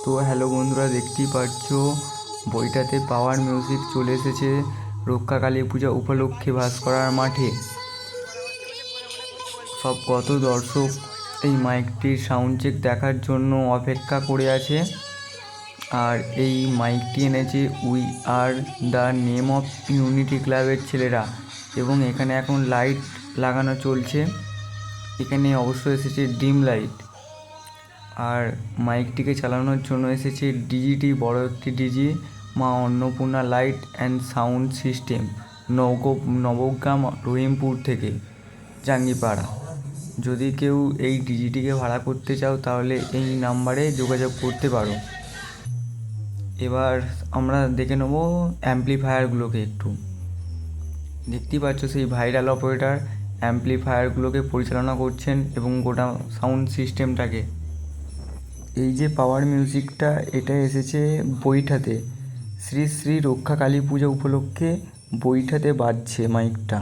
তো হ্যালো বন্ধুরা, দেখতেই পাচ্ছ বইটাতে পাওয়ার মিউজিক চলে এসেছে রক্ষা কালী পূজা উপলক্ষে ভাস্করার মাঠে। সব কত দর্শক এই মাইকটির সাউন্ড চেক দেখার জন্য অপেক্ষা করে আছে। আর এই মাইকটি এনেছে we are the name of unity ক্লাবের ছেলেরা, এবং এখানে এখন লাইট লাগানো চলছে। এখানে অবশ্যই এসেছে ডিম লাইট। আর মাইকটিকে চালানোর জন্য এসেছে ডিজিটি, বড় একটি ডিজি, মা Annapurna light and sound system, Nabagram Rahimpur থেকে জাঙ্গিপাড়া। যদি কেউ এই ডিজিটিকে ভাড়া করতে চাও তাহলে এই নাম্বারে যোগাযোগ করতে পারো। এবার আমরা দেখে নেব অ্যাম্প্লিফায়ারগুলোকে। একটু দেখতেই পাচ্ছ সেই ভাইরাল অপারেটর অ্যাম্প্লিফায়ারগুলোকে পরিচালনা করছেন এবং গোটা সাউন্ড সিস্টেমটাকে। এই যে পাওয়ার মিউজিকটা, এটা এসেছে বৈঠাতে, শ্রী শ্রী রক্ষা কালী পূজা উপলক্ষে বৈঠাতে বাজছে মাইকটা।